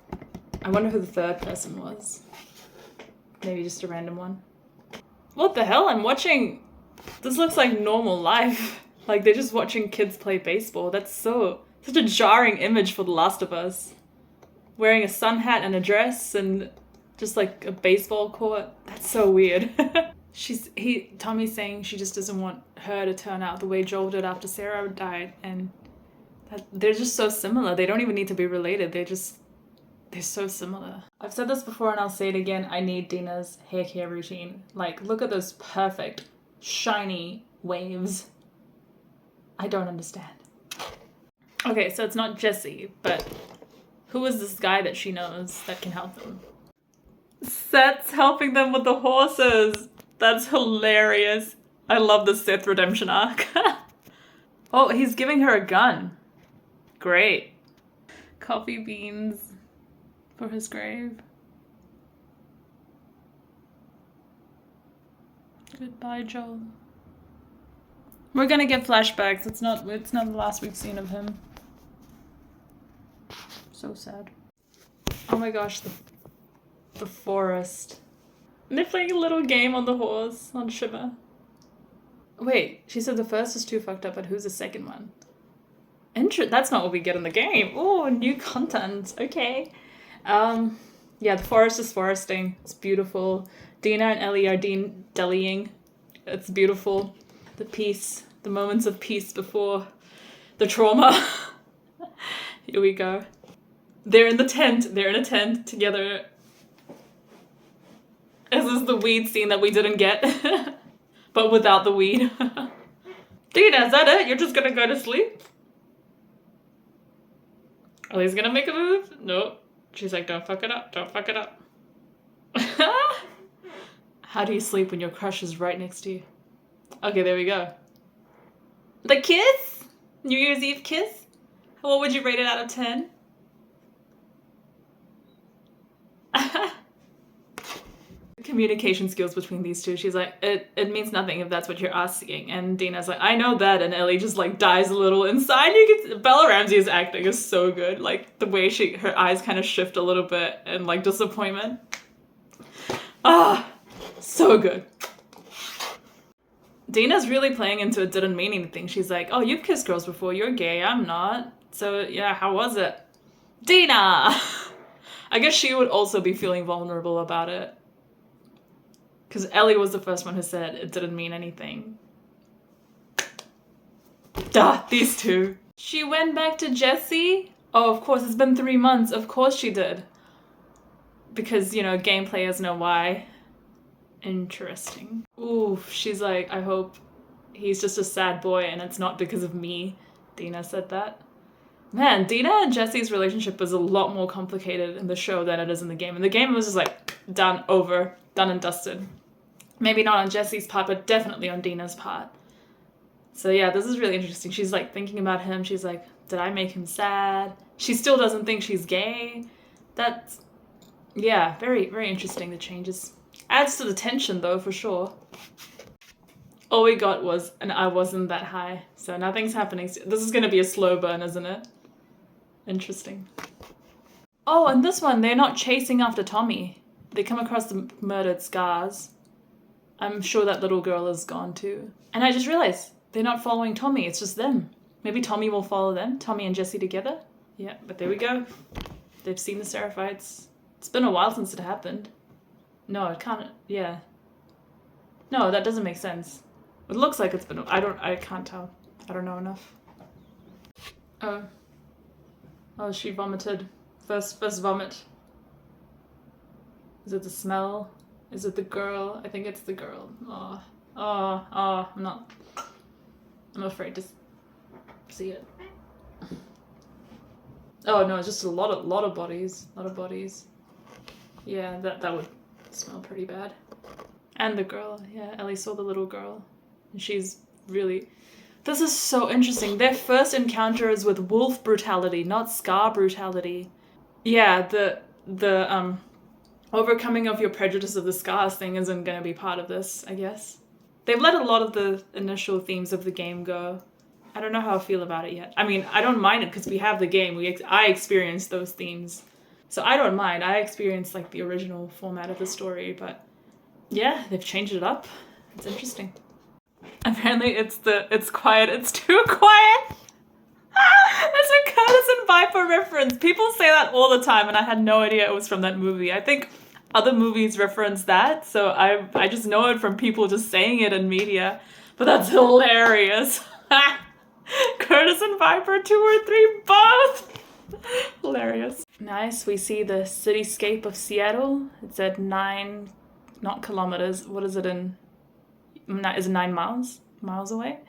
I wonder who the third person was. Maybe just a random one. What the hell? I'm watching... This looks like normal life. Like they're just watching kids play baseball. That's such a jarring image for The Last of Us. Wearing a sun hat and a dress and just like a baseball court. That's so weird. Tommy's saying she just doesn't want her to turn out the way Joel did after Sarah died, and they're just so similar. They don't even need to be related. They're so similar. I've said this before and I'll say it again. I need Dina's hair care routine. Like, look at those perfect, shiny waves. I don't understand. Okay, so it's not Jesse, but who is this guy that she knows that can help them? Seth's helping them with the horses. That's hilarious. I love the Seth redemption arc. Oh, he's giving her a gun. Great. Coffee beans for his grave. Goodbye, Joel. We're gonna get flashbacks. It's not the last we've seen of him. So sad. Oh my gosh, the forest. And they're playing a little game on the horse, on Shimmer. Wait, she said the first is too fucked up, but who's the second one? That's not what we get in the game. Oh, new content. Okay. Yeah, the forest is foresting. It's beautiful. Dina and Ellie are deliing. It's beautiful. The peace, the moments of peace before the trauma. Here we go. They're in the tent. They're in a tent together. This is the weed scene that we didn't get. But without the weed. Dina, is that it? You're just gonna go to sleep? Ellie's gonna make a move? Nope. She's like, don't fuck it up. Don't fuck it up. How do you sleep when your crush is right next to you? Okay, there we go. The kiss? New Year's Eve kiss? What would you rate it out of 10? Communication skills between these two. She's like, it means nothing if that's what you're asking. And Dina's like, I know that. And Ellie just like dies a little inside. Bella Ramsey's acting is so good. Like the way her eyes kind of shift a little bit and like disappointment. Ah, so good. Dina's really playing into it didn't mean anything. She's like, oh, you've kissed girls before. You're gay. I'm not. So yeah, how was it? Dina! I guess she would also be feeling vulnerable about it. Because Ellie was the first one who said it didn't mean anything. Duh, these two. She went back to Jesse? Oh, of course, it's been 3 months. Of course she did. Because, you know, game players know why. Interesting. Ooh, she's like, I hope he's just a sad boy and it's not because of me. Dina said that. Man, Dina and Jesse's relationship is a lot more complicated in the show than it is in the game. In the game, it was just like, done and dusted. Maybe not on Jesse's part, but definitely on Dina's part. So yeah, this is really interesting. She's like thinking about him. She's like, did I make him sad? She still doesn't think she's gay. That's, yeah, very, very interesting, the changes. Adds to the tension though, for sure. All we got was an I wasn't that high. So nothing's happening. This is going to be a slow burn, isn't it? Interesting. Oh, and this one, they're not chasing after Tommy. They come across the murdered scars. I'm sure that little girl is gone too. And I just realized they're not following Tommy. It's just them. Maybe Tommy will follow them. Tommy and Jesse together. Yeah, but there we go. They've seen the Seraphites. It's been a while since it happened. No, it can't. Yeah. No, that doesn't make sense. It looks like it's been. I can't tell. I don't know enough. Oh, she vomited. First vomit. Is it the smell? Is it the girl? I think it's the girl. I'm afraid to see it. Oh no, it's just a lot of bodies. A lot of bodies. Yeah, that would smell pretty bad. And the girl, yeah, Ellie saw the little girl. And she's really... This is so interesting. Their first encounter is with wolf brutality, not scar brutality. Yeah, the overcoming of your prejudice of the scars thing isn't going to be part of this, I guess. They've let a lot of the initial themes of the game go. I don't know how I feel about it yet. I mean, I don't mind it because we have the game. I experienced those themes. So I don't mind. I experienced like the original format of the story, but yeah, they've changed it up. It's interesting. Apparently it's quiet. It's too quiet. It's a Curtis and Viper reference. People say that all the time, and I had no idea it was from that movie. I think other movies reference that, so I just know it from people just saying it in media. But that's hilarious. Curtis and Viper 2 or 3 both. Hilarious. Nice. We see the cityscape of Seattle. It's at 9, not kilometers. What is it in? Is it 9 miles? Miles away?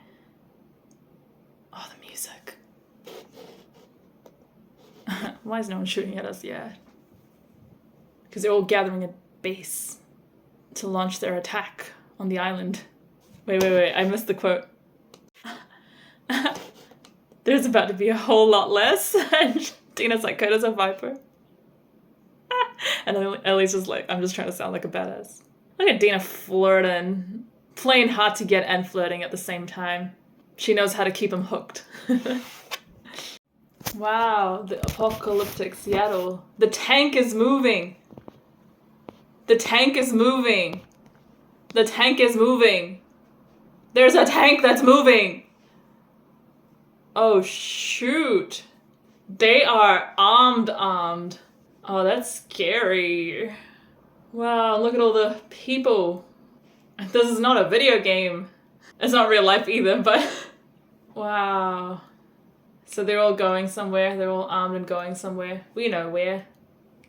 Oh, the music. Why is no one shooting at us? Yeah. Because they're all gathering at base to launch their attack on the island. Wait. I missed the quote. There's about to be a whole lot less. And Dina's like, Curtis a Viper. And then Ellie's just like, I'm just trying to sound like a badass. Look at Dina flirting. Playing hard to get and flirting at the same time. She knows how to keep him hooked. Wow, the apocalyptic Seattle. The tank is moving. The tank is moving. The tank is moving. There's a tank that's moving. Oh, shoot. They are armed. Oh, that's scary. Wow, look at all the people. This is not a video game. It's not real life either, but... Wow. So they're all going somewhere. They're all armed and going somewhere. We know where.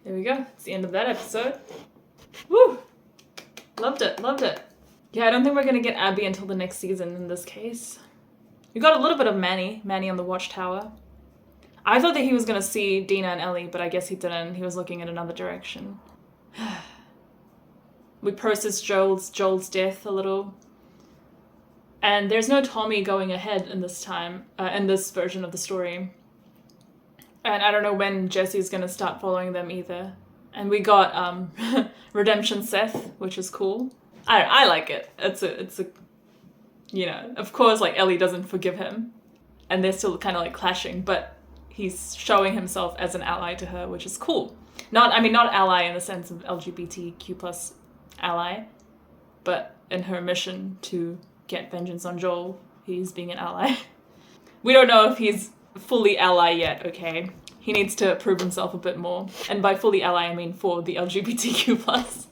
There we go. It's the end of that episode. Woo! Loved it. Yeah, I don't think we're going to get Abby until the next season in this case. We got a little bit of Manny on the watchtower. I thought that he was going to see Dina and Ellie, but I guess he didn't. He was looking in another direction. We processed Joel's death a little. And there's no Tommy going ahead in this time, in this version of the story. And I don't know when Jesse's going to start following them either. And we got Redemption Seth, which is cool. I like it. It's a you know, of course, like, Ellie doesn't forgive him. And they're still kind of, like, clashing, but he's showing himself as an ally to her, which is cool. Not ally in the sense of LGBTQ plus ally, but in her mission to get vengeance on Joel, he's being an ally. We don't know if he's fully ally yet, okay? He needs to prove himself a bit more. And by fully ally, I mean for the LGBTQ plus.